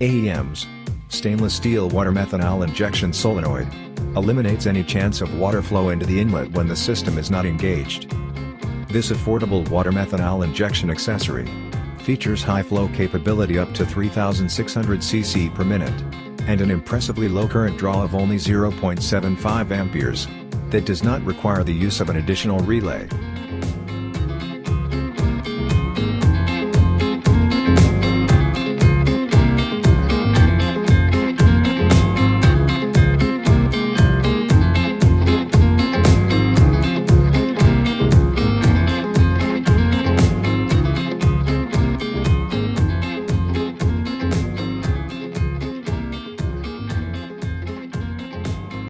AEMs. Stainless steel water methanol injection solenoid. Eliminates any chance of water flow into the inlet when the system is not engaged. This affordable water methanol injection accessory features high flow capability up to 3,600 cc per minute, and an impressively low current draw of only 0.75 amperes, that does not require the use of an additional relay.